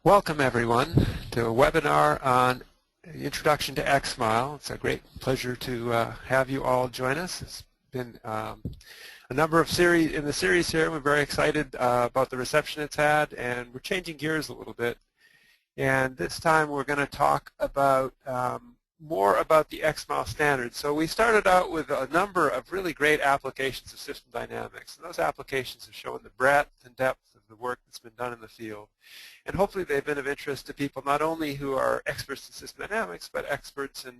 Welcome everyone to a webinar on Introduction to XMILE. It's a great pleasure to have you all join us. It's been a number of series in the series here. We're very excited about the reception it's had, and we're changing gears a little bit. And this time we're going to talk about more about the XMILE standard. So we started out with a number of really great applications of system dynamics, and those applications have shown the breadth and depth of the work that's been done in the field. And hopefully they've been of interest to people not only who are experts in system dynamics, but experts and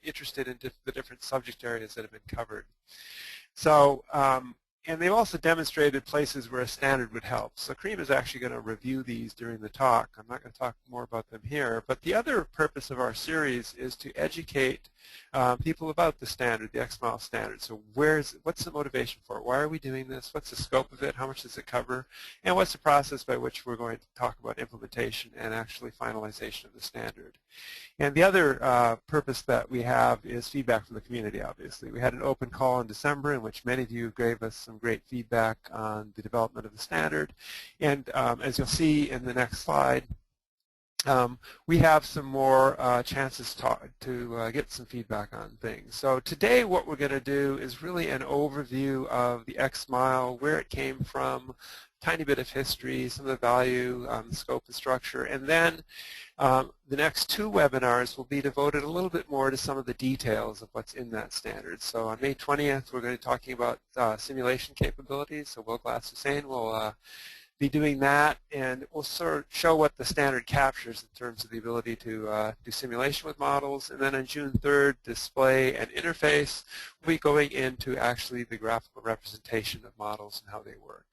interested in the different subject areas that have been covered. So, and they've also demonstrated places where a standard would help. So Karim is actually going to review these during the talk. I'm not going to talk more about them here. But the other purpose of our series is to educate people about the standard, the XMILE standard. So what's the motivation for it? Why are we doing this? What's the scope of it? How much does it cover? And what's the process by which we're going to talk about implementation and actually finalization of the standard? And the other purpose that we have is feedback from the community, obviously. We had an open call in December in which many of you gave us some great feedback on the development of the standard. And as you'll see in the next slide, we have some more chances to get some feedback on things. So today what we're going to do is really an overview of the XMILE, where it came from, tiny bit of history, some of the value, scope and structure, and then the next two webinars will be devoted a little bit more to some of the details of what's in that standard. So on May 20th, we're going to be talking about simulation capabilities. So Will Glass-Hussein will be doing that, and we'll sort of show what the standard captures in terms of the ability to do simulation with models. And then on June 3rd, display and interface, we'll be going into actually the graphical representation of models and how they work.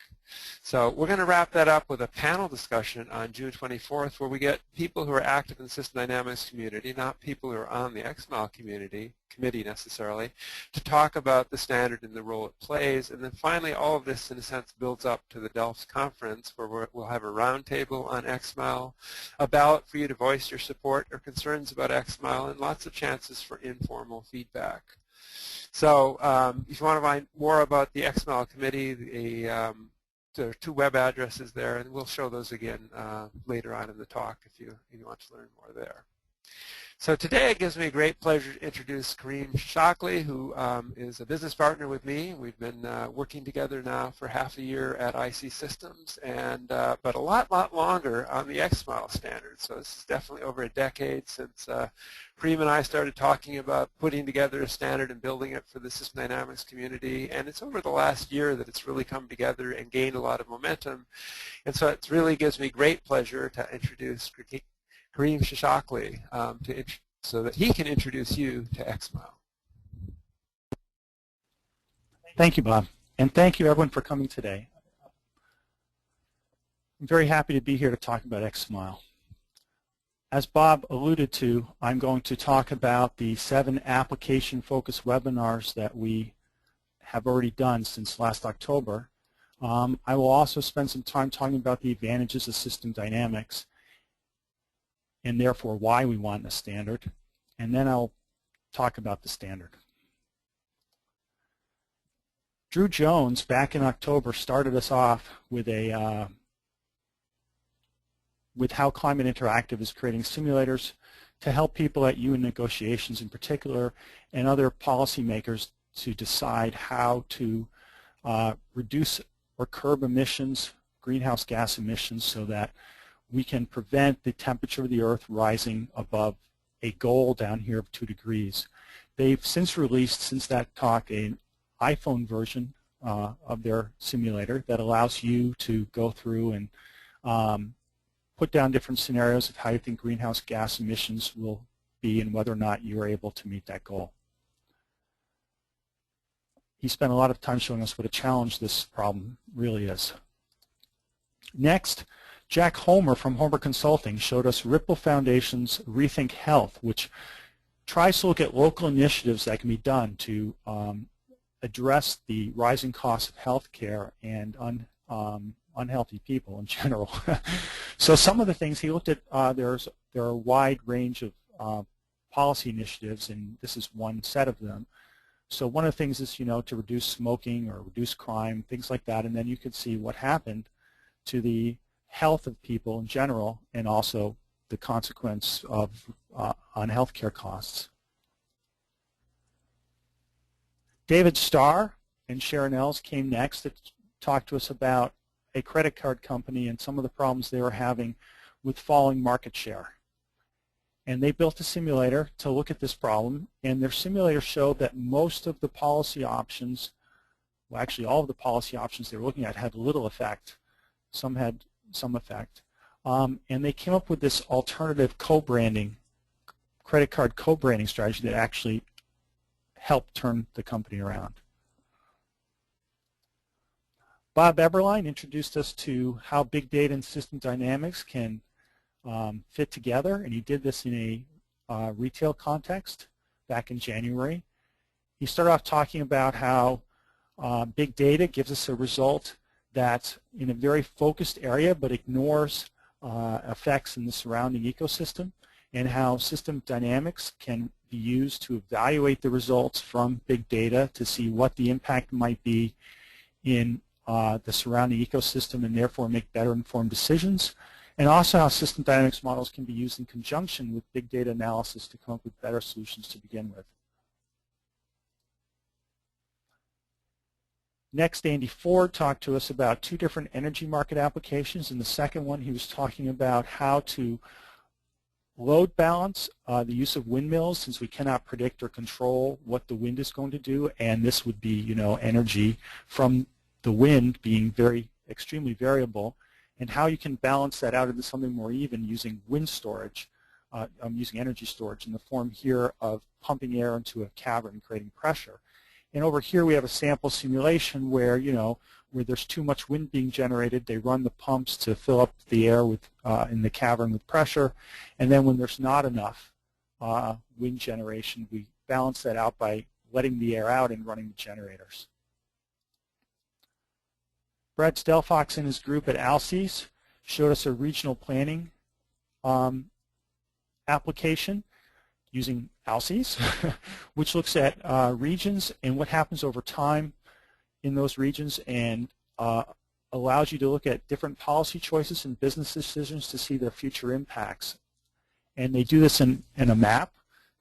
So we're going to wrap that up with a panel discussion on June 24th, where we get people who are active in the system dynamics community, not people who are on the XMILE committee necessarily, to talk about the standard and the role it plays. And then finally, all of this, in a sense, builds up to the Delft conference, where we'll have a roundtable on XMILE, a ballot for you to voice your support or concerns about XMILE, and lots of chances for informal feedback. So if you want to find more about the XMILE committee, there are two web addresses there, and we'll show those again later on in the talk if you want to learn more there. So today it gives me a great pleasure to introduce Karim Chichakly, who is a business partner with me. We've been working together now for half a year at IC Systems, and but a lot longer on the XMILE standard. So this is definitely over a decade since Karim and I started talking about putting together a standard and building it for the system dynamics community, and it's over the last year that it's really come together and gained a lot of momentum. And so it really gives me great pleasure to introduce Karim Chichakly so that he can introduce you to XMILE. Thank you, Bob, and thank you everyone for coming today. I'm very happy to be here to talk about XMILE. As Bob alluded to, I'm going to talk about the 7 application-focused webinars that we have already done since last October. I will also spend some time talking about the advantages of system dynamics and therefore why we want a standard, and then I'll talk about the standard. Drew Jones, back in October, started us off with with how Climate Interactive is creating simulators to help people at UN negotiations in particular and other policymakers to decide how to reduce or curb emissions, greenhouse gas emissions, so that we can prevent the temperature of the Earth rising above a goal down here of 2 degrees. They've since released, since that talk, an iPhone version of their simulator that allows you to go through and put down different scenarios of how you think greenhouse gas emissions will be and whether or not you are able to meet that goal. He spent a lot of time showing us what a challenge this problem really is. Next, Jack Homer from Homer Consulting showed us Ripple Foundation's ReThink Health, which tries to look at local initiatives that can be done to address the rising costs of health care and unhealthy people in general. So some of the things he looked at, there are a wide range of policy initiatives, and this is one set of them. So one of the things is, to reduce smoking or reduce crime, things like that, and then you could see what happened to the health of people in general, and also the consequence of on healthcare costs. David Starr and Sharon Els came next to talk to us about a credit card company and some of the problems they were having with falling market share. And they built a simulator to look at this problem, and their simulator showed that most of the policy options, well, actually all of the policy options they were looking at had little effect. Some had some effect. And they came up with this alternative co-branding, credit card co-branding strategy that actually helped turn the company around. Bob Eberlein introduced us to how big data and system dynamics can fit together, and he did this in a retail context back in January. He started off talking about how big data gives us a result that's in a very focused area but ignores effects in the surrounding ecosystem, and how system dynamics can be used to evaluate the results from big data to see what the impact might be in the surrounding ecosystem and therefore make better informed decisions, and also how system dynamics models can be used in conjunction with big data analysis to come up with better solutions to begin with. Next, Andy Ford talked to us about two different energy market applications. In the second one, he was talking about how to load balance the use of windmills, since we cannot predict or control what the wind is going to do, and this would be, you know, energy from the wind being extremely variable, and how you can balance that out into something more even using wind storage, using energy storage in the form here of pumping air into a cavern, creating pressure. And over here we have a sample simulation where, you know, where there's too much wind being generated, they run the pumps to fill up the air with, in the cavern with pressure, and then when there's not enough wind generation, we balance that out by letting the air out and running the generators. Brad Stelfox and his group at ISee showed us a regional planning application using ISee, which looks at regions and what happens over time in those regions, and allows you to look at different policy choices and business decisions to see their future impacts. And they do this in a map.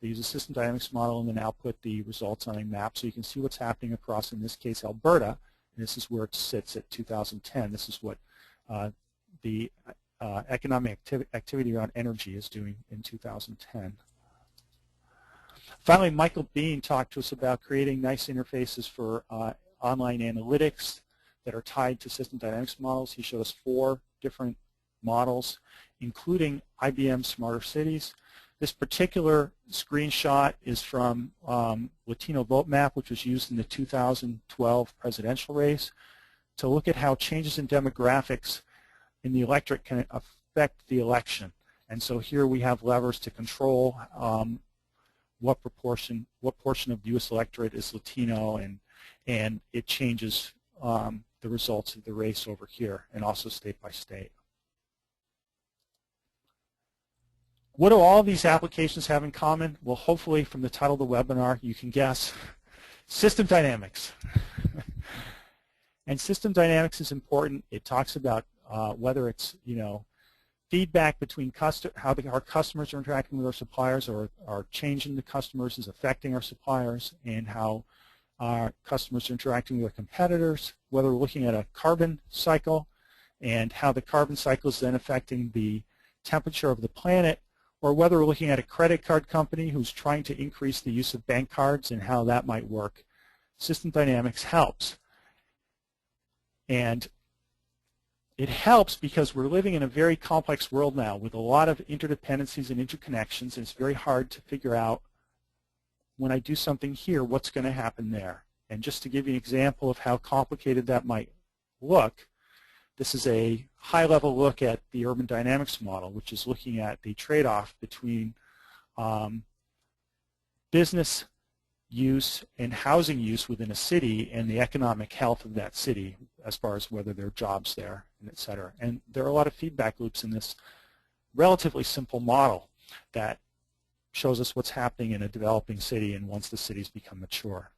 They use a system dynamics model and then output the results on a map so you can see what's happening across, in this case, Alberta. And this is where it sits at 2010. This is what the economic activity around energy is doing in 2010. Finally, Michael Bean talked to us about creating nice interfaces for online analytics that are tied to system dynamics models. He showed us 4 different models, including IBM Smarter Cities. This particular screenshot is from Latino Vote Map, which was used in the 2012 presidential race, to look at how changes in demographics in the electorate can affect the election. And so here we have levers to control what portion of the U.S. electorate is Latino, and it changes the results of the race over here, and also state by state. What do all of these applications have in common? Well, hopefully from the title of the webinar, you can guess. System dynamics. And system dynamics is important. It talks about whether it's, you know, feedback between how our customers are interacting with our suppliers, or our change in the customers is affecting our suppliers, and how our customers are interacting with our competitors, whether we're looking at a carbon cycle and how the carbon cycle is then affecting the temperature of the planet, or whether we're looking at a credit card company who's trying to increase the use of bank cards and how that might work. System dynamics helps. And it helps because we're living in a very complex world now with a lot of interdependencies and interconnections, and it's very hard to figure out, when I do something here, what's going to happen there. And just to give you an example of how complicated that might look, this is a high-level look at the urban dynamics model, which is looking at the trade-off between business use and housing use within a city and the economic health of that city, as far as whether there are jobs there, and et cetera. And there are a lot of feedback loops in this relatively simple model that shows us what's happening in a developing city and once the cities become mature.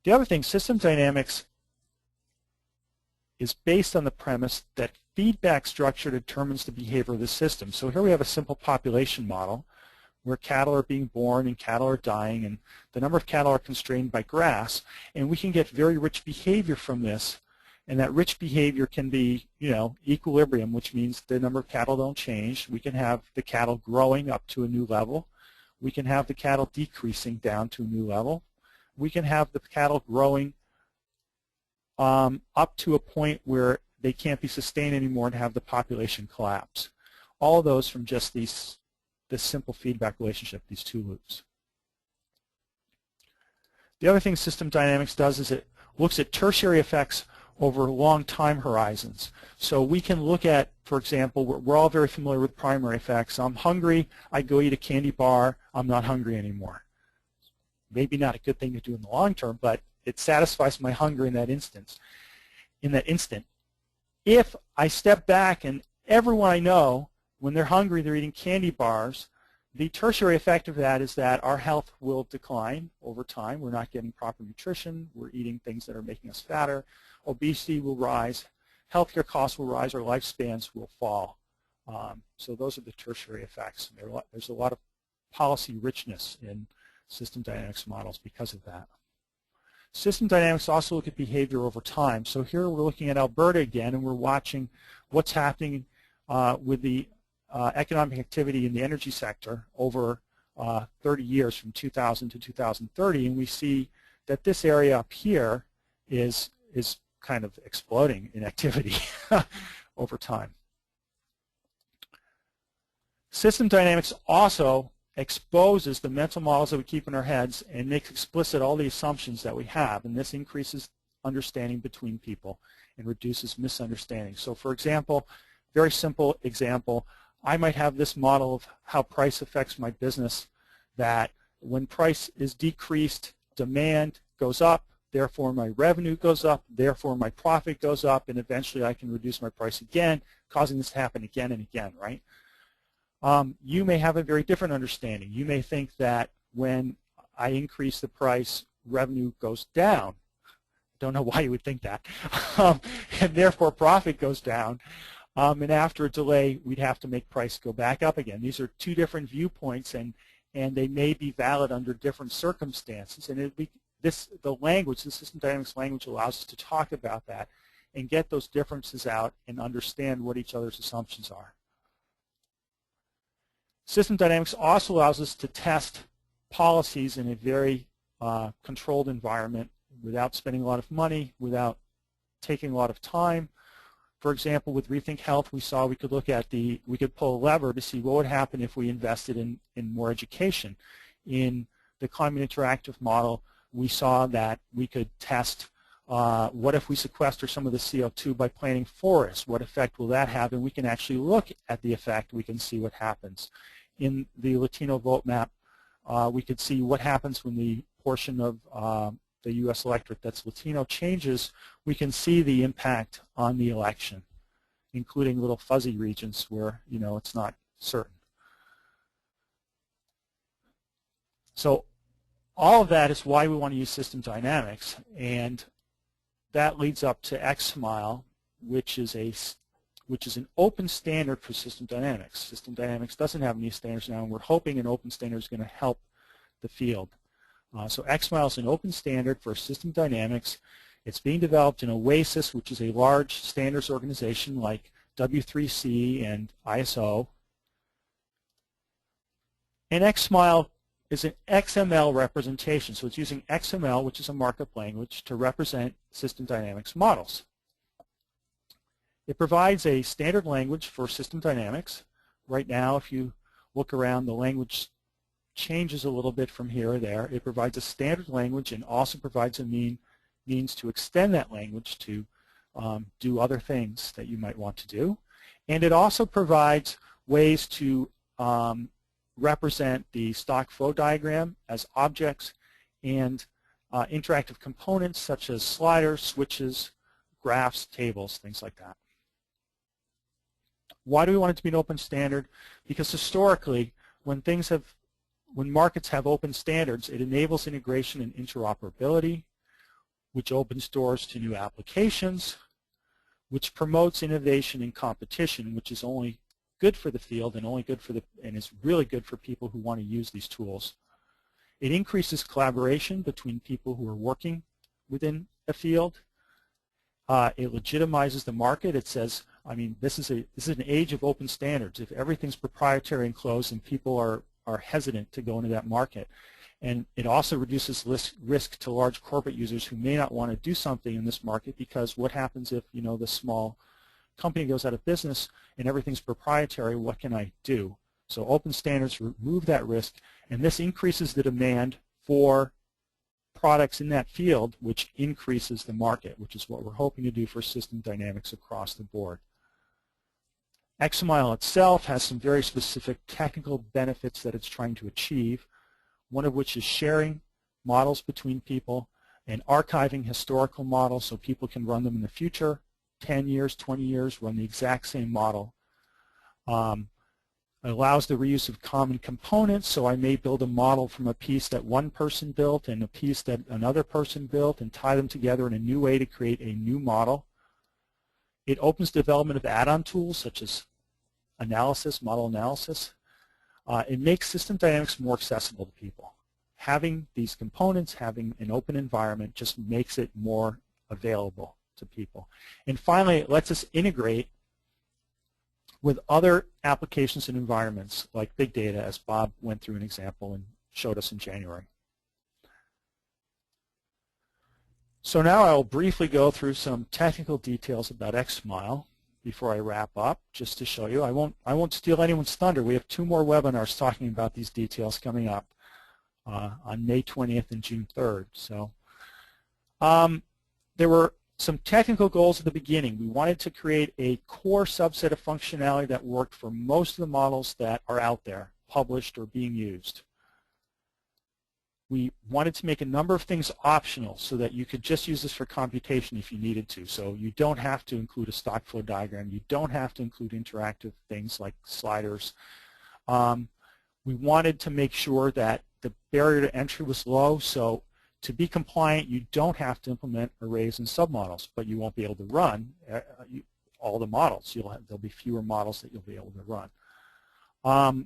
The other thing, system dynamics is based on the premise that feedback structure determines the behavior of the system. So here we have a simple population model where cattle are being born and cattle are dying, and the number of cattle are constrained by grass, and we can get very rich behavior from this, and that rich behavior can be, equilibrium, which means the number of cattle don't change. We can have the cattle growing up to a new level. We can have the cattle decreasing down to a new level. We can have the cattle growing up to a point where they can't be sustained anymore and have the population collapse. All of those from just this simple feedback relationship, these two loops. The other thing system dynamics does is it looks at tertiary effects over long time horizons. So we can look at, for example, we're all very familiar with primary effects. I'm hungry, I go eat a candy bar, I'm not hungry anymore. Maybe not a good thing to do in the long term, but it satisfies my hunger in that instant. If I step back and everyone I know, when they're hungry, they're eating candy bars, the tertiary effect of that is that our health will decline over time. We're not getting proper nutrition. We're eating things that are making us fatter. Obesity will rise. Healthcare costs will rise. Our lifespans will fall. So those are the tertiary effects. There's a lot of policy richness in system dynamics models because of that. System dynamics also look at behavior over time. So here we're looking at Alberta again, and we're watching what's happening with the economic activity in the energy sector over 30 years from 2000 to 2030, and we see that this area up here is kind of exploding in activity over time. System dynamics also exposes the mental models that we keep in our heads and makes explicit all the assumptions that we have, and this increases understanding between people and reduces misunderstanding. So for example, very simple example, I might have this model of how price affects my business, that when price is decreased, demand goes up, therefore my revenue goes up, therefore my profit goes up, and eventually I can reduce my price again, causing this to happen again and again, right? You may have a very different understanding. You may think that when I increase the price, revenue goes down. Don't know why you would think that. And therefore profit goes down. And after a delay, we'd have to make price go back up again. These are two different viewpoints, and they may be valid under different circumstances. And the system dynamics language allows us to talk about that and get those differences out and understand what each other's assumptions are. System dynamics also allows us to test policies in a very controlled environment without spending a lot of money, without taking a lot of time. For example, with ReThink Health, we saw we could pull a lever to see what would happen if we invested in more education. In the Climate Interactive model, we saw that we could test what if we sequester some of the CO2 by planting forests? What effect will that have? And we can actually look at the effect. We can see what happens. In the Latino vote map, we could see what happens when the portion of the U.S. electorate that's Latino changes. We can see the impact on the election, including little fuzzy regions where it's not certain. So all of that is why we want to use system dynamics, and that leads up to XMILE, which is an open standard for system dynamics. System dynamics doesn't have any standards now, and we're hoping an open standard is going to help the field. So XMILE is an open standard for system dynamics. It's being developed in OASIS, which is a large standards organization like W3C and ISO. And XMILE is an XML representation. So it's using XML, which is a markup language, to represent system dynamics models. It provides a standard language for system dynamics. Right now, if you look around, the language changes a little bit from here or there. It provides a standard language and also provides a means to extend that language to do other things that you might want to do. And it also provides ways to represent the stock flow diagram as objects and interactive components such as sliders, switches, graphs, tables, things like that. Why do we want it to be an open standard? Because historically, when markets have open standards, it enables integration and interoperability, which opens doors to new applications, which promotes innovation and competition, which is only good for the field and only good for and is really good for people who want to use these tools. It increases collaboration between people who are working within a field. It legitimizes the market. It says, I mean, this is an age of open standards. If everything's proprietary and closed, and people are hesitant to go into that market. And it also reduces risk to large corporate users who may not want to do something in this market, because what happens if, you know, the small company goes out of business and everything's proprietary? What can I do? So open standards remove that risk, and this increases the demand for products in that field, which increases the market, which is what we're hoping to do for system dynamics across the board. XMILE itself has some very specific technical benefits that it's trying to achieve, one of which is sharing models between people and archiving historical models so people can run them in the future, 10 years, 20 years, run the exact same model. It allows the reuse of common components, so I may build a model from a piece that one person built and a piece that another person built and tie them together in a new way to create a new model. It opens development of add-on tools such as analysis, model analysis. It makes system dynamics more accessible to people. Having these components, having an open environment just makes it more available to people. And finally, it lets us integrate with other applications and environments like big data, as Bob went through an example and showed us in January. So now I'll briefly go through some technical details about XMILE before I wrap up, just to show you. I won't steal anyone's thunder. We have 2 more webinars talking about these details coming up on May 20th and June 3rd. So there were some technical goals at the beginning. We wanted to create a core subset of functionality that worked for most of the models that are out there, published or being used. We wanted to make a number of things optional so that you could just use this for computation if you needed to. So you don't have to include a stock flow diagram. You don't have to include interactive things like sliders. We wanted to make sure that the barrier to entry was low, so to be compliant, you don't have to implement arrays and submodels, but you won't be able to run all the models. There'll be fewer models that you'll be able to run.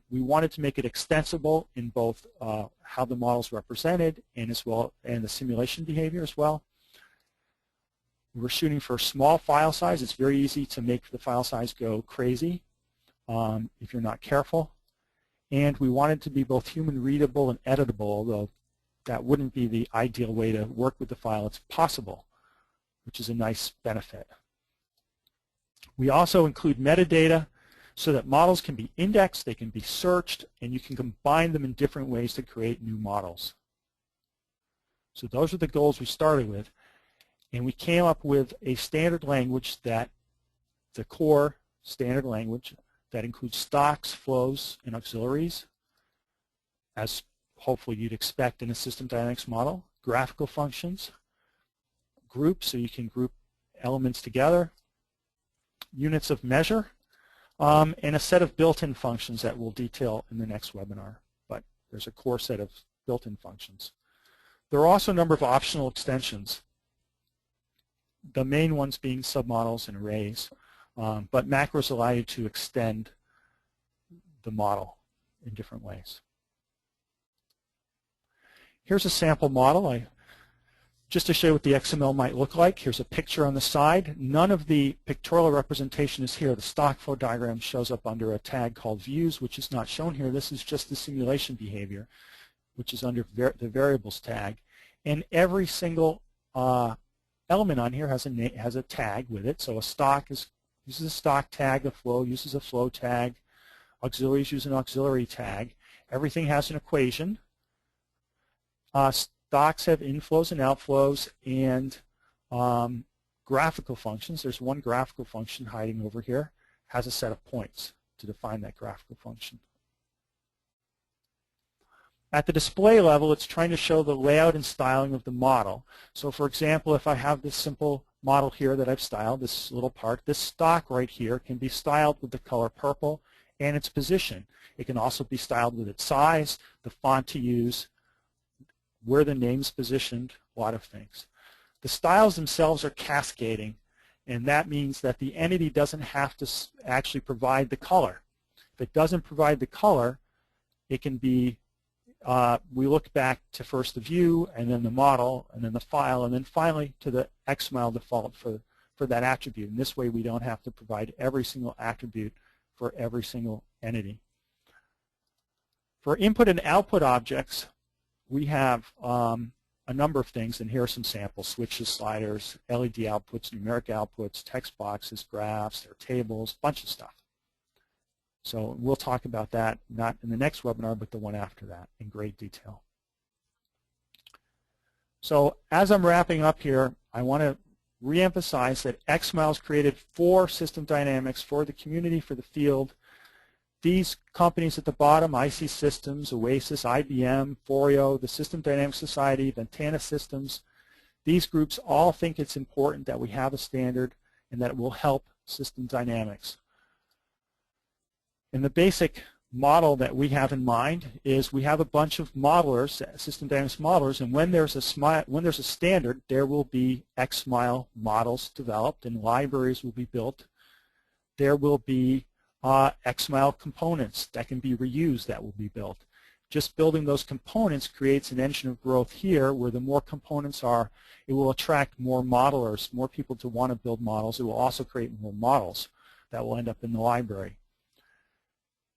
We wanted to make it extensible in both how the models represented and the simulation behavior as well. We're shooting for a small file size. It's very easy to make the file size go crazy if you're not careful. And we wanted to be both human readable and editable, although that wouldn't be the ideal way to work with the file. It's possible, which is a nice benefit. We also include metadata so that models can be indexed, they can be searched, and you can combine them in different ways to create new models. So those are the goals we started with, and we came up with a standard language the core standard language that includes stocks, flows, and auxiliaries, as hopefully you'd expect in a system dynamics model, graphical functions, groups, so you can group elements together, units of measure, and a set of built-in functions that we'll detail in the next webinar. But there's a core set of built-in functions. There are also a number of optional extensions, the main ones being submodels and arrays, but macros allow you to extend the model in different ways. Here's a sample model. Just to show you what the XML might look like, here's a picture on the side. None of the pictorial representation is here. The stock flow diagram shows up under a tag called views, which is not shown here. This is just the simulation behavior, which is under the variables tag. And every single element on here has a tag with it. So a stock uses a stock tag, a flow uses a flow tag, auxiliaries use an auxiliary tag. Everything has an equation. Stocks have inflows and outflows and graphical functions. There's one graphical function hiding over here, has a set of points to define that graphical function. At the display level, it's trying to show the layout and styling of the model. So for example, if I have this simple model here that I've styled, this little part, this stock right here can be styled with the color purple and its position. It can also be styled with its size, the font to use, where the name's positioned, a lot of things. The styles themselves are cascading, And that means that the entity doesn't have to actually provide the color. If it doesn't provide the color, it can be, we look back to first the view, and then the model, and then the file, and then finally to the XMILE default for that attribute. And this way we don't have to provide every single attribute for every single entity. For input and output objects, we have a number of things, and here are some samples: switches, sliders, LED outputs, numeric outputs, text boxes, graphs, there are tables, bunch of stuff. So we'll talk about that not in the next webinar, but the one after that in great detail. So as I'm wrapping up here, I want to reemphasize that XMILE has created 4 system dynamics for the community, for the field. These companies at the bottom, IC Systems, Oasis, IBM, Foreo, the System Dynamics Society, Ventana Systems, these groups all think it's important that we have a standard and that it will help system dynamics. And the basic model that we have in mind is we have a bunch of modelers, system dynamics modelers, and when there's a standard, there will be XMILE models developed and libraries will be built. There will be XMILE components that can be reused that will be built. Just building those components creates an engine of growth here where the more components are, it will attract more modelers, more people to want to build models. It will also create more models that will end up in the library.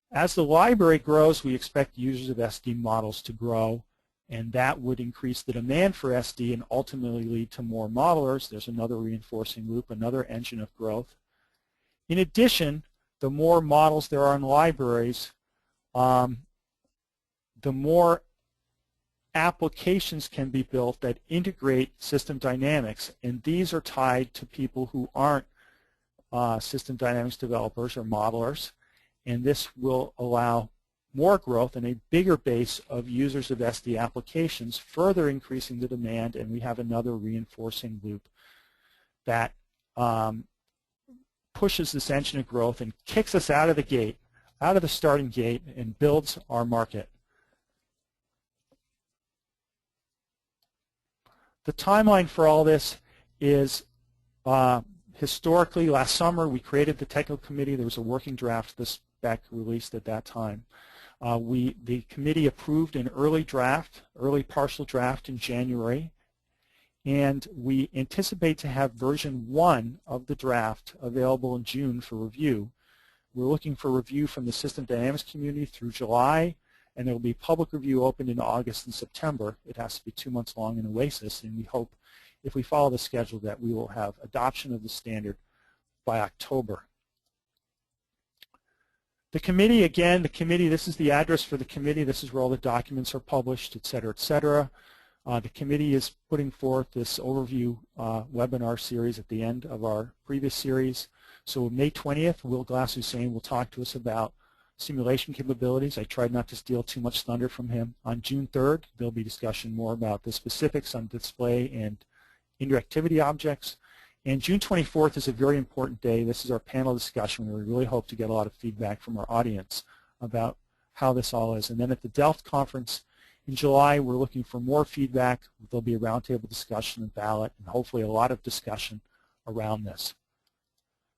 As the library grows, we expect users of SD models to grow, and that would increase the demand for SD and ultimately lead to more modelers. There's another reinforcing loop, another engine of growth. In addition, the more models there are in libraries, the more applications can be built that integrate system dynamics, and these are tied to people who aren't system dynamics developers or modelers, and this will allow more growth and a bigger base of users of SD applications, further increasing the demand, and we have another reinforcing loop that pushes this engine of growth and kicks us out of the gate, out of the starting gate, and builds our market. The timeline for all this is historically, last summer we created the technical committee. There was a working draft, this spec released at that time. The committee approved an early draft, early partial draft in January, and we anticipate to have version 1 of the draft available in June for review. We're looking for review from the System Dynamics community through July, and there will be public review open in August and September. It has to be 2 months long in Oasis, and we hope, if we follow the schedule, that we will have adoption of the standard by October. The committee, again, this is the address for the committee. This is where all the documents are published, et cetera, et cetera. The committee is putting forth this overview webinar series at the end of our previous series. So May 20th, Will Glass-Hussein will talk to us about simulation capabilities. I tried not to steal too much thunder from him. On June 3rd, there'll be discussion more about the specifics on display and interactivity objects. And June 24th is a very important day. This is our panel discussion where we really hope to get a lot of feedback from our audience about how this all is. And then at the Delft conference in July, we're looking for more feedback. There'll be a roundtable discussion and ballot, and hopefully a lot of discussion around this.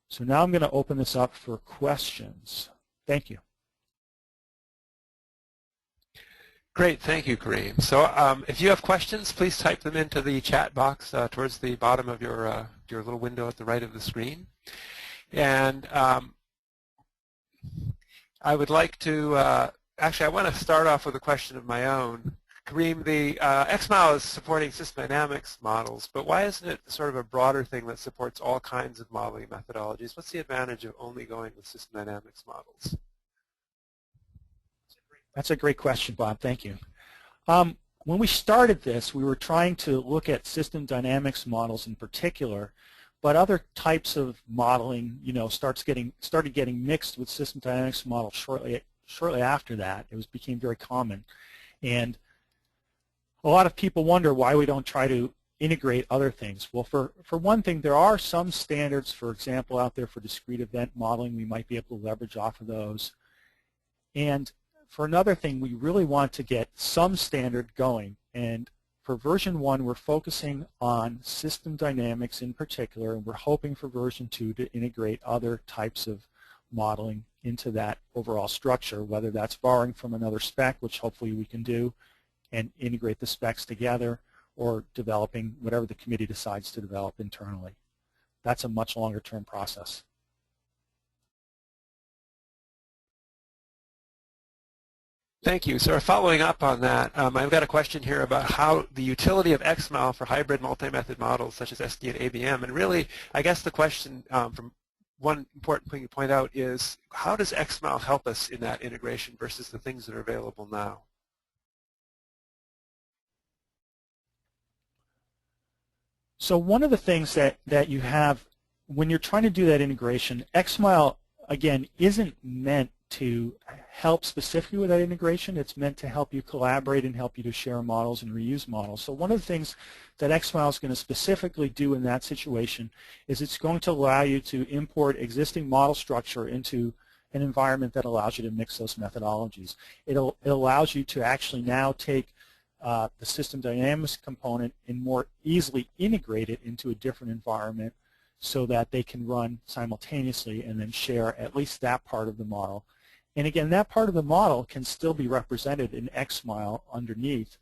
So now I'm going to open this up for questions. Thank you. Great, thank you, Karim. So if you have questions, please type them into the chat box towards the bottom of your little window at the right of the screen. And I would like to, actually I want to start off with a question of my own. Karim, the XMILE is supporting system dynamics models, but why isn't it sort of a broader thing that supports all kinds of modeling methodologies? What's the advantage of only going with system dynamics models? That's a great question, Bob. Thank you. When we started this, we were trying to look at system dynamics models in particular, but other types of modeling, started getting mixed with system dynamics models shortly after that. It became very common, and a lot of people wonder why we don't try to integrate other things. Well, for one thing, there are some standards, for example, out there for discrete event modeling. We might be able to leverage off of those. And for another thing, we really want to get some standard going, and For version 1, we're focusing on system dynamics in particular, and we're hoping for version 2 to integrate other types of modeling into that overall structure, whether that's borrowing from another spec, which hopefully we can do, and integrate the specs together, or developing whatever the committee decides to develop internally. That's a much longer term process. Thank you. So following up on that, I've got a question here about how the utility of XMILE for hybrid multi-method models such as SD and ABM. And really, I guess the question from one important thing to point out is, how does XMILE help us in that integration versus the things that are available now? So one of the things that you have when you're trying to do that integration, XMILE, again, isn't meant to help specifically with that integration. It's meant to help you collaborate and help you to share models and reuse models. So one of the things that XMILE is going to specifically do in that situation is it's going to allow you to import existing model structure into an environment that allows you to mix those methodologies. It allows you to actually now take the system dynamics component and more easily integrate it into a different environment so that they can run simultaneously and then share at least that part of the model. And again, that part of the model can still be represented in XMILE underneath,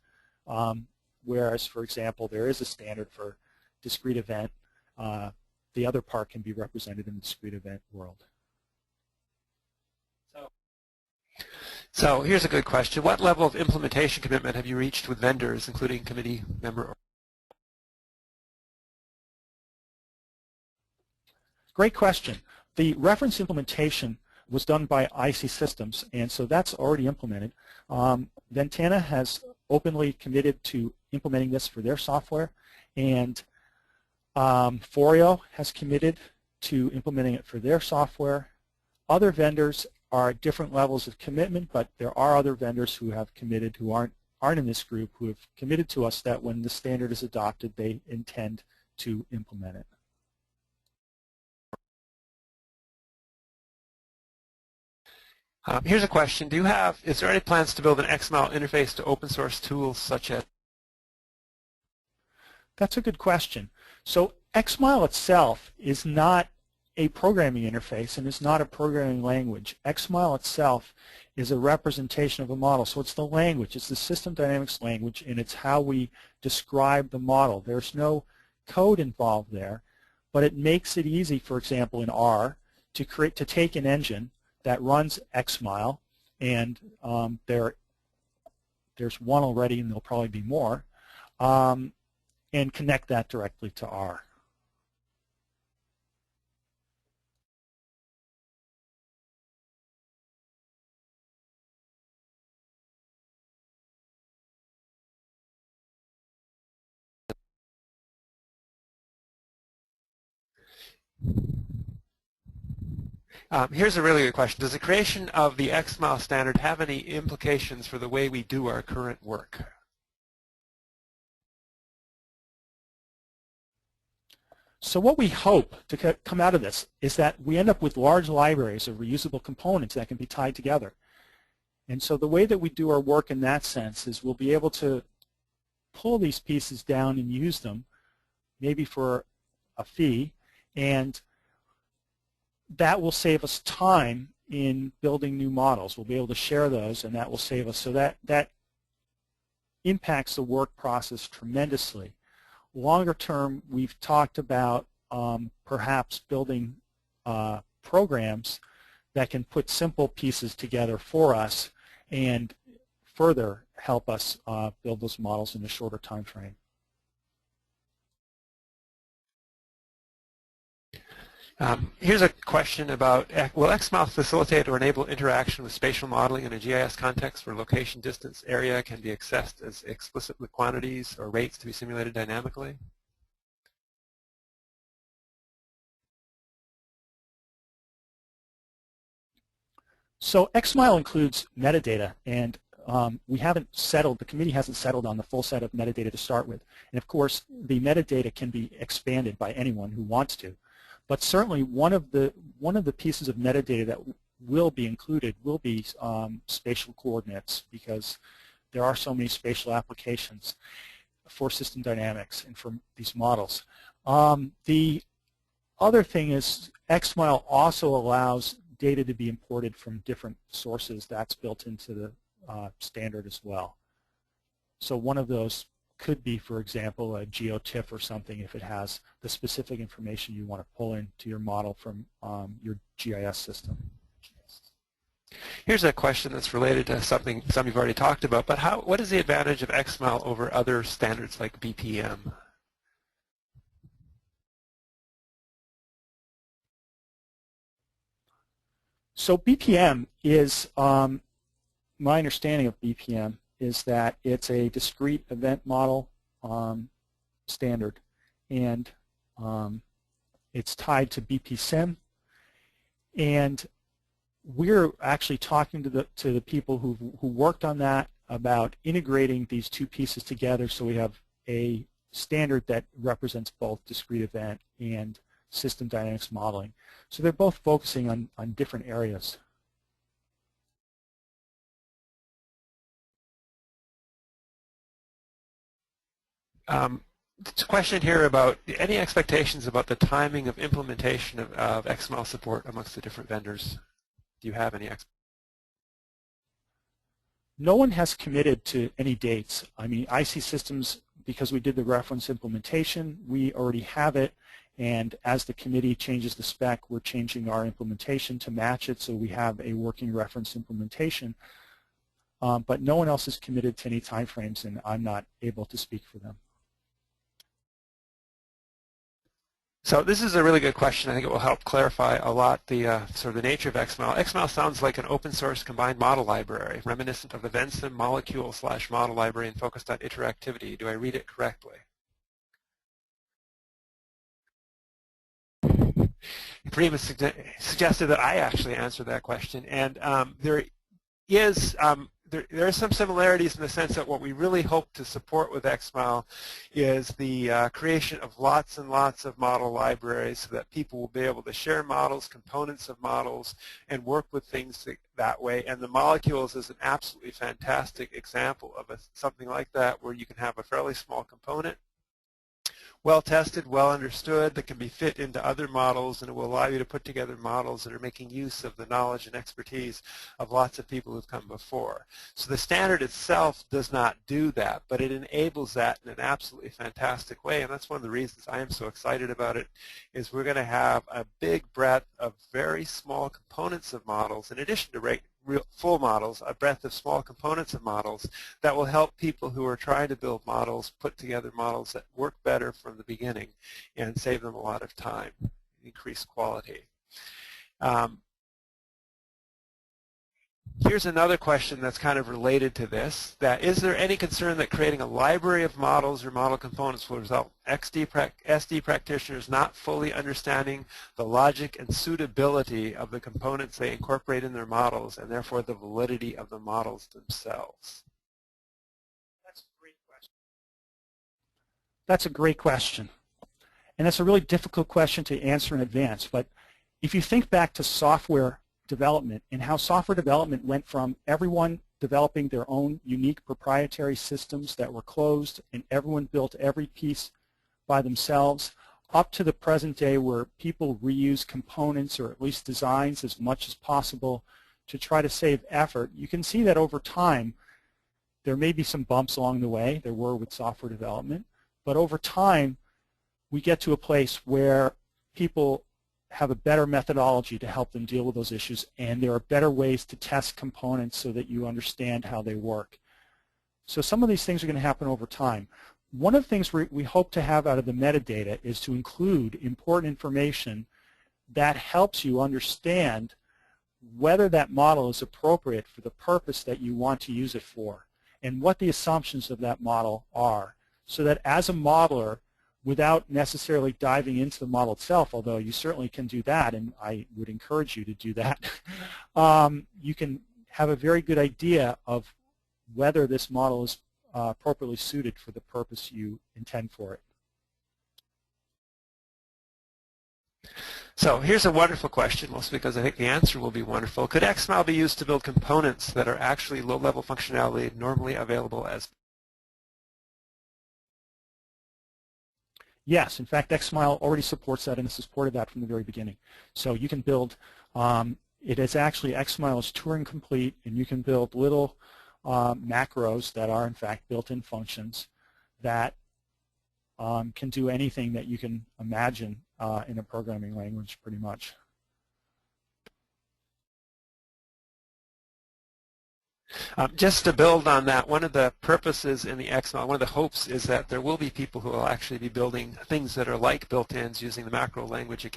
whereas, for example, there is a standard for discrete event. The other part can be represented in the discrete event world. So here's a good question. What level of implementation commitment have you reached with vendors, including committee member? Great question. The reference implementation was done by ISee Systems, and so that's already implemented. Ventana has openly committed to implementing this for their software, and Foreo has committed to implementing it for their software. Other vendors are at different levels of commitment, but there are other vendors who have committed who aren't in this group who have committed to us that when the standard is adopted, they intend to implement it. Here's a question. Is there any plans to build an XMILE interface to open source tools such as? That's a good question. So XMILE itself is not a programming interface and is not a programming language. XMILE itself is a representation of a model. So it's the language, it's the system dynamics language, and it's how we describe the model. There's no code involved there, but it makes it easy, for example, in R, to take an engine that runs XMILE, and there's one already, and there'll probably be more, and connect that directly to R. Here's a really good question. Does the creation of the XMILE standard have any implications for the way we do our current work? So what we hope to come out of this is that we end up with large libraries of reusable components that can be tied together. And so the way that we do our work in that sense is we'll be able to pull these pieces down and use them, maybe for a fee, and that will save us time in building new models. We'll be able to share those, and that will save us. So that impacts the work process tremendously. Longer term, we've talked about perhaps building programs that can put simple pieces together for us and further help us build those models in a shorter time frame. Here's a question about, will XMILE facilitate or enable interaction with spatial modeling in a GIS context where location, distance, area can be accessed as explicit quantities or rates to be simulated dynamically? So XMILE includes metadata, and we haven't settled, the committee hasn't settled on the full set of metadata to start with. And of course, the metadata can be expanded by anyone who wants to. But certainly one of the pieces of metadata that will be included will be spatial coordinates, because there are so many spatial applications. for system dynamics and for these models. The other thing is XMILE also allows data to be imported from different sources. That's built into the standard as well. So one of those could be, for example, a GeoTIFF or something if it has the specific information you want to pull into your model from your GIS system. Here's a question that's related to something some you've already talked about, but what is the advantage of XMILE over other standards like BPM? So BPM is, my understanding of BPM is that it's a discrete event model standard, and it's tied to BPSIM. And we're actually talking to the people who worked on that about integrating these two pieces together so we have a standard that represents both discrete event and system dynamics modeling. So they're both focusing on different areas. There's a question here about any expectations about the timing of implementation of XMILE support amongst the different vendors. Do you have any expectations? No one has committed to any dates. I mean, IC Systems, because we did the reference implementation, we already have it, and as the committee changes the spec, we're changing our implementation to match it so we have a working reference implementation. But no one else is committed to any timeframes, and I'm not able to speak for them. So this is a really good question. I think it will help clarify a lot the sort of the nature of XMILE. XMILE sounds like an open source combined model library, reminiscent of the Vensim molecule/model library and focused on interactivity. Do I read it correctly? Karim suggested that I actually answer that question, and there are some similarities in the sense that what we really hope to support with XMILE is the creation of lots and lots of model libraries so that people will be able to share models, components of models, and work with things that way. And the molecules is an absolutely fantastic example of something like that, where you can have a fairly small component, well tested, well understood, that can be fit into other models, and it will allow you to put together models that are making use of the knowledge and expertise of lots of people who've come before. So the standard itself does not do that, but it enables that in an absolutely fantastic way, and that's one of the reasons I am so excited about it, is we're going to have a big breadth of very small components of models, in addition to full models, a breadth of small components of models that will help people who are trying to build models put together models that work better from the beginning and save them a lot of time, increase quality. Here's another question that's kind of related to this, that is there any concern that creating a library of models or model components will result in SD practitioners not fully understanding the logic and suitability of the components they incorporate in their models, and therefore the validity of the models themselves? That's a great question. That's a great question. And that's a really difficult question to answer in advance. But if you think back to software development and how software development went from everyone developing their own unique proprietary systems that were closed and everyone built every piece by themselves, up to the present day where people reuse components or at least designs as much as possible to try to save effort, you can see that over time there may be some bumps along the way. There were with software development. But over time we get to a place where people have a better methodology to help them deal with those issues, and there are better ways to test components so that you understand how they work. So some of these things are going to happen over time. One of the things we hope to have out of the metadata is to include important information that helps you understand whether that model is appropriate for the purpose that you want to use it for and what the assumptions of that model are, so that as a modeler, without necessarily diving into the model itself, although you certainly can do that, and I would encourage you to do that, you can have a very good idea of whether this model is appropriately suited for the purpose you intend for it. So here's a wonderful question, mostly because I think the answer will be wonderful. Could XMILE be used to build components that are actually low-level functionality normally available as Yes, in fact, XMILE already supports that and has supported that from the very beginning. So you can build, it is actually, XMILE is Turing complete, and you can build little macros that are in fact built-in functions that can do anything that you can imagine in a programming language pretty much. Just to build on that, one of the purposes in the XMILE, one of the hopes is that there will be people who will actually be building things that are like built-ins using the macro language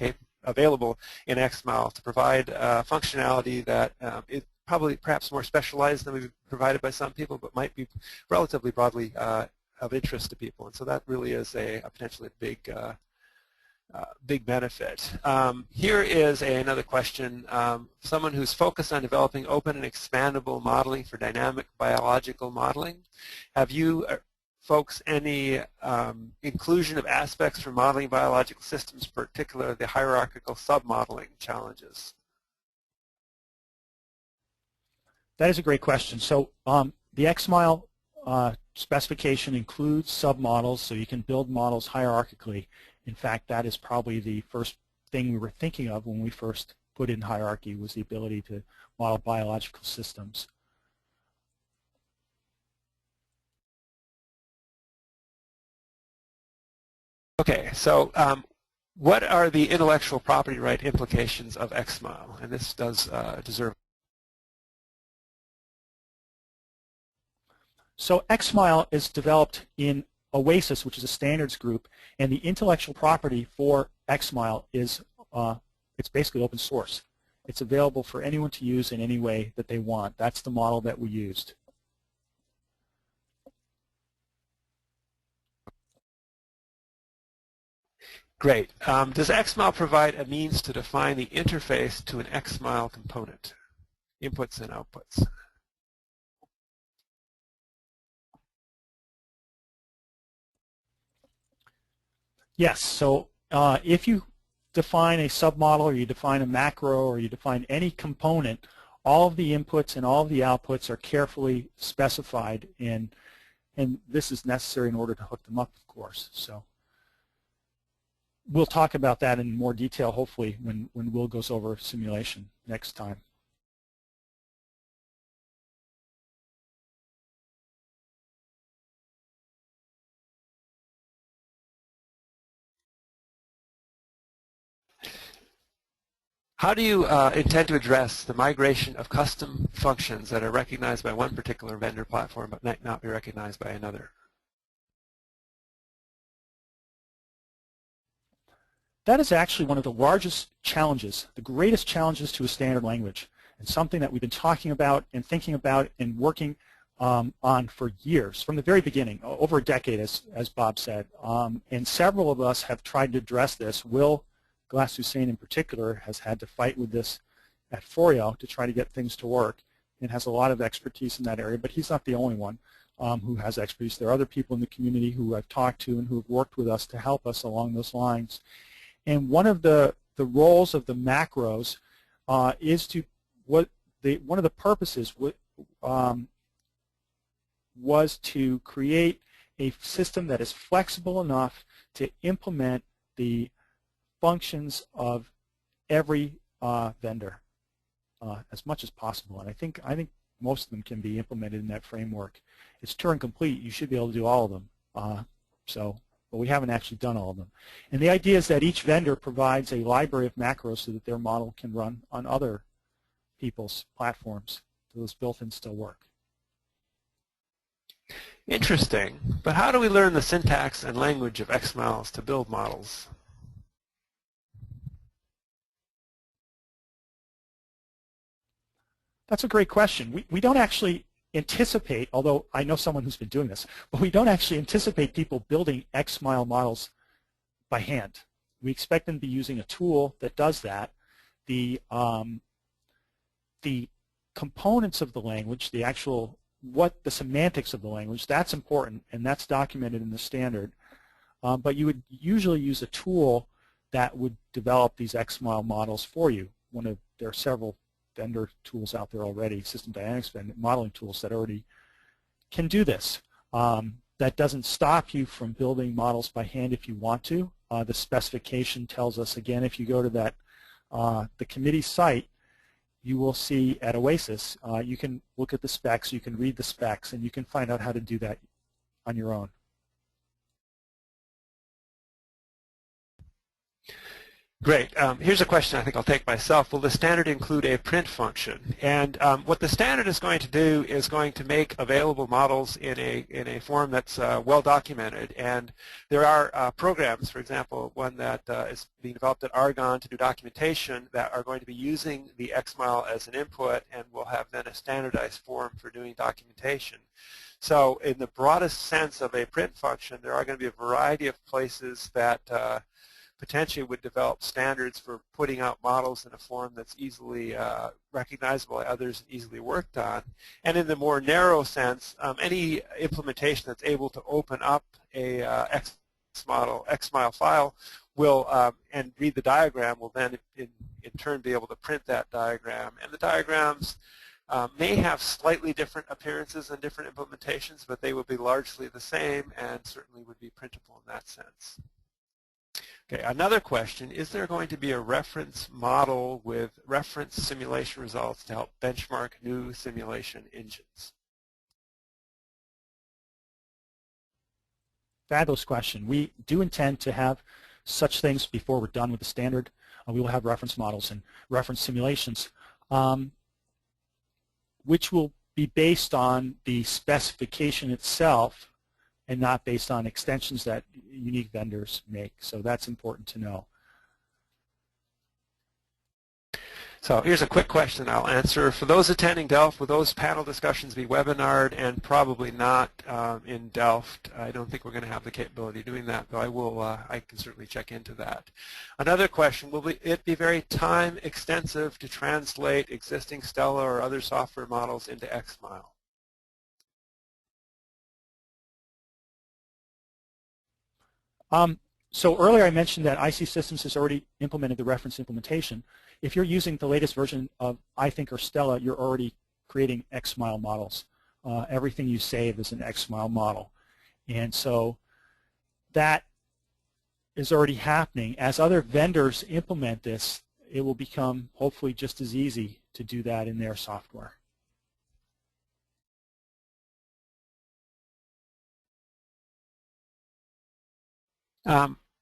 available in XMILE to provide functionality that is probably perhaps more specialized than we've provided by some people, but might be relatively broadly of interest to people. And so that really is a potentially big big benefit. Here is another question. Someone who's focused on developing open and expandable modeling for dynamic biological modeling. Have you folks any inclusion of aspects for modeling biological systems, particularly the hierarchical submodeling challenges? That is a great question. So the XMILE specification includes submodels, so you can build models hierarchically. In fact, that is probably the first thing we were thinking of when we first put in hierarchy, was the ability to model biological systems. Okay, so what are the intellectual property right implications of XMILE? And this does deserve. So XMILE is developed in OASIS, which is a standards group, and the intellectual property for XMILE is it's basically open source. It's available for anyone to use in any way that they want. That's the model that we used. Great. Does XMILE provide a means to define the interface to an XMILE component, inputs and outputs? Yes, so if you define a submodel, or you define a macro, or you define any component, all of the inputs and all of the outputs are carefully specified, and this is necessary in order to hook them up, of course. So we'll talk about that in more detail, hopefully, when Will goes over simulation next time. How do you intend to address the migration of custom functions that are recognized by one particular vendor platform but might not be recognized by another? That is actually one of the largest challenges, the greatest challenges to a standard language, and something that we've been talking about and thinking about and working on for years, from the very beginning, over a decade, as Bob said. And several of us have tried to address this. Will Glass-Hussein in particular has had to fight with this at Forio to try to get things to work, and has a lot of expertise in that area, but he's not the only one who has expertise. There are other people in the community who I've talked to and who have worked with us to help us along those lines. And one of the roles of the macros is to, one of the purposes was to create a system that is flexible enough to implement the functions of every vendor as much as possible. And I think most of them can be implemented in that framework. It's Turing complete. You should be able to do all of them. But we haven't actually done all of them. And the idea is that each vendor provides a library of macros so that their model can run on other people's platforms. So those built-in still work. Interesting. But how do we learn the syntax and language of XMILEs to build models? That's a great question. We don't actually anticipate, although I know someone who's been doing this, but we don't actually anticipate people building XMILE models by hand. We expect them to be using a tool that does that. The components of the language, the actual, the semantics of the language, that's important, and that's documented in the standard. But you would usually use a tool that would develop these XMILE models for you. There are several vendor tools out there already, system dynamics modeling tools that already can do this. That doesn't stop you from building models by hand if you want to. The specification tells us, again, if you go to that the committee site, you will see at OASIS, you can look at the specs, you can read the specs, and you can find out how to do that on your own. Great. Here's a question I think I'll take myself. Will the standard include a print function? And what the standard is going to do is going to make available models in a form that's well documented. And there are programs, for example, one that is being developed at Argonne to do documentation that are going to be using the XMILE as an input and will have then a standardized form for doing documentation. So in the broadest sense of a print function, there are going to be a variety of places that potentially would develop standards for putting out models in a form that's easily recognizable by others and easily worked on. And in the more narrow sense, any implementation that's able to open up a XMILE file will and read the diagram will then in turn be able to print that diagram. And the diagrams may have slightly different appearances in different implementations, but they will be largely the same and certainly would be printable in that sense. Okay, another question, is there going to be a reference model with reference simulation results to help benchmark new simulation engines? Fabulous question. We do intend to have such things before we're done with the standard. We will have reference models and reference simulations, which will be based on the specification itself and not based on extensions that unique vendors make. So that's important to know. So here's a quick question I'll answer. For those attending Delft, will those panel discussions be webinared and probably not in Delft? I don't think we're going to have the capability of doing that, though I can certainly check into that. Another question, will it be very time extensive to translate existing Stella or other software models into XMILE? So earlier I mentioned that IC Systems has already implemented the reference implementation. If you're using the latest version of iThink or Stella, you're already creating XMILE models. Everything you save is an XMILE model. And so that is already happening. As other vendors implement this, it will become hopefully just as easy to do that in their software.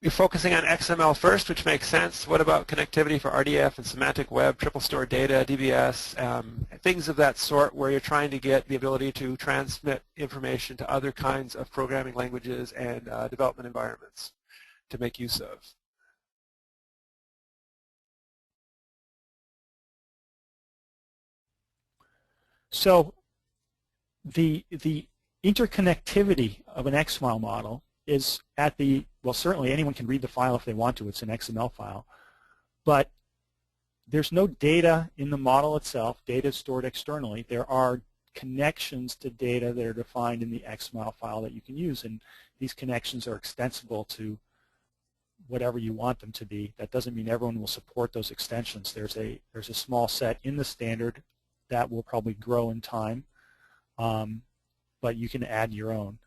You're focusing on XML first, which makes sense. What about connectivity for RDF and semantic web, triple store data, DBS, things of that sort where you're trying to get the ability to transmit information to other kinds of programming languages and development environments to make use of? So the interconnectivity of an XMILE model is at the, well, certainly anyone can read the file if they want to. It's an XML file. But there's no data in the model itself. Data is stored externally. There are connections to data that are defined in the XML file that you can use, and these connections are extensible to whatever you want them to be. That doesn't mean everyone will support those extensions. There's a small set in the standard that will probably grow in time, but you can add your own.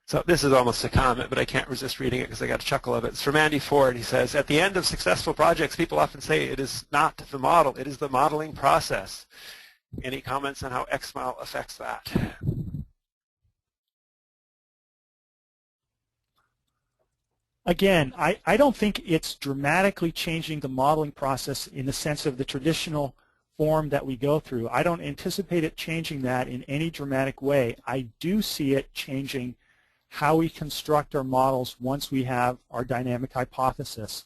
So this is almost a comment, but I can't resist reading it because I got a chuckle of it. It's from Andy Ford. He says, at the end of successful projects, people often say it is not the model, it is the modeling process. Any comments on how XMILE affects that? Again, I don't think it's dramatically changing the modeling process in the sense of the traditional form that we go through. I don't anticipate it changing that in any dramatic way. I do see it changing how we construct our models once we have our dynamic hypothesis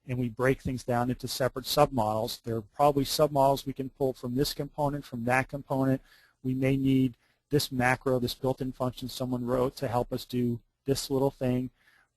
and we break things down into separate submodels. There are probably submodels we can pull from this component, from that component. We may need this macro, this built-in function someone wrote to help us do this little thing.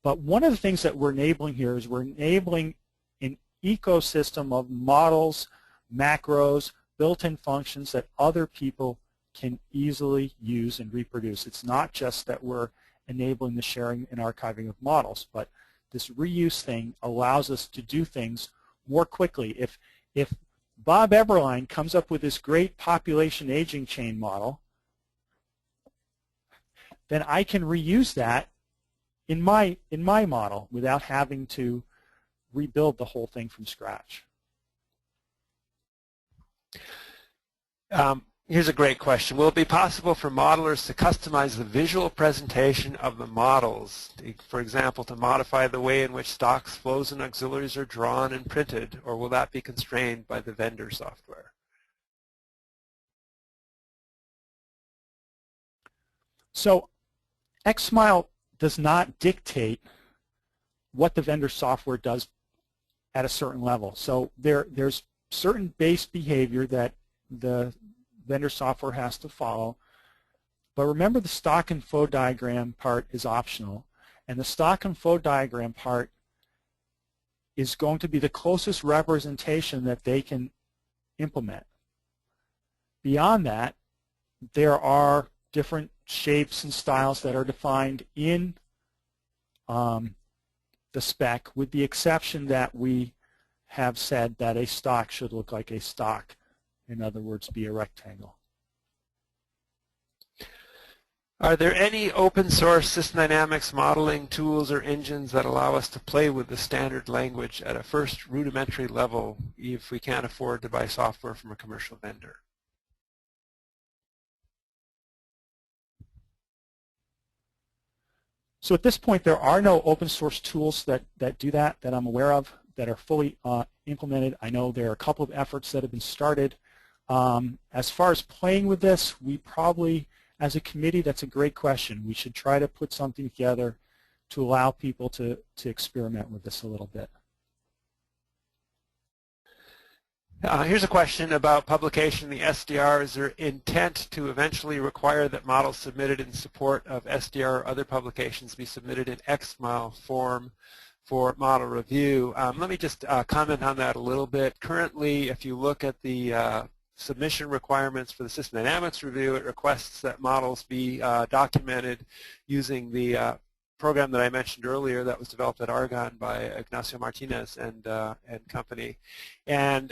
But one of the things that we're enabling here is we're enabling an ecosystem of models, macros, built-in functions that other people can easily use and reproduce. It's not just that we're enabling the sharing and archiving of models, but this reuse thing allows us to do things more quickly. If Bob Eberlein comes up with this great population aging chain model, then I can reuse that in my model without having to rebuild the whole thing from scratch. Here's a great question. Will it be possible for modelers to customize the visual presentation of the models? For example, to modify the way in which stocks, flows, and auxiliaries are drawn and printed, or will that be constrained by the vendor software? So XMILE does not dictate what the vendor software does at a certain level. So there's certain base behavior that the vendor software has to follow. But remember, the stock and flow diagram part is optional. And the stock and flow diagram part is going to be the closest representation that they can implement. Beyond that, there are different shapes and styles that are defined in the spec, with the exception that we have said that a stock should look like a stock. In other words, be a rectangle. Are there any open source system dynamics modeling tools or engines that allow us to play with the standard language at a first rudimentary level if we can't afford to buy software from a commercial vendor? So at this point, there are no open source tools that do that I'm aware of that are fully implemented. I know there are a couple of efforts that have been started. As far as playing with this, we probably, as a committee, that's a great question. We should try to put something together to allow people to experiment with this a little bit. Here's a question about publication in the SDR. Is there intent to eventually require that models submitted in support of SDR or other publications be submitted in XMILE form for model review? Let me just comment on that a little bit. Currently, if you look at the submission requirements for the System Dynamics review, it requests that models be documented using the program that I mentioned earlier that was developed at Argonne by Ignacio Martinez and company. And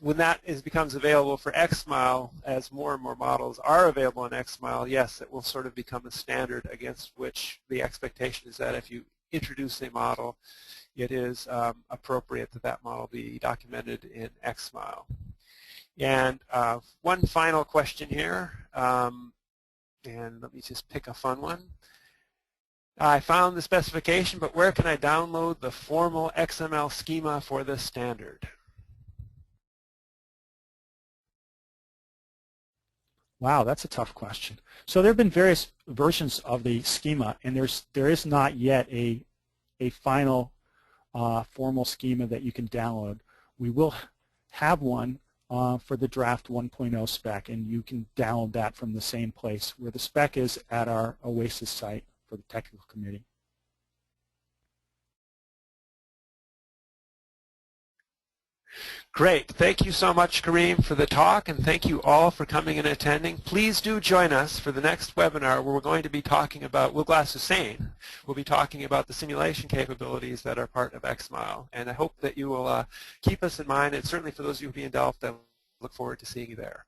when that becomes available for XMILE, as more and more models are available in XMILE, yes, it will sort of become a standard against which the expectation is that if you introduce a model, it is appropriate that that model be documented in XMILE. And one final question here, and let me just pick a fun one. I found the specification, but where can I download the formal XML schema for this standard? Wow, that's a tough question. So there have been various versions of the schema, and there is not yet a final formal schema that you can download. We will have one for the draft 1.0 spec, and you can download that from the same place where the spec is at our OASIS site for the technical committee. Great. Thank you so much, Karim, for the talk, and thank you all for coming and attending. Please do join us for the next webinar where we're going to be talking about, Will Glass-Hussein will be talking about the simulation capabilities that are part of XMILE. And I hope that you will keep us in mind, and certainly for those of you who will be in Delft, I look forward to seeing you there.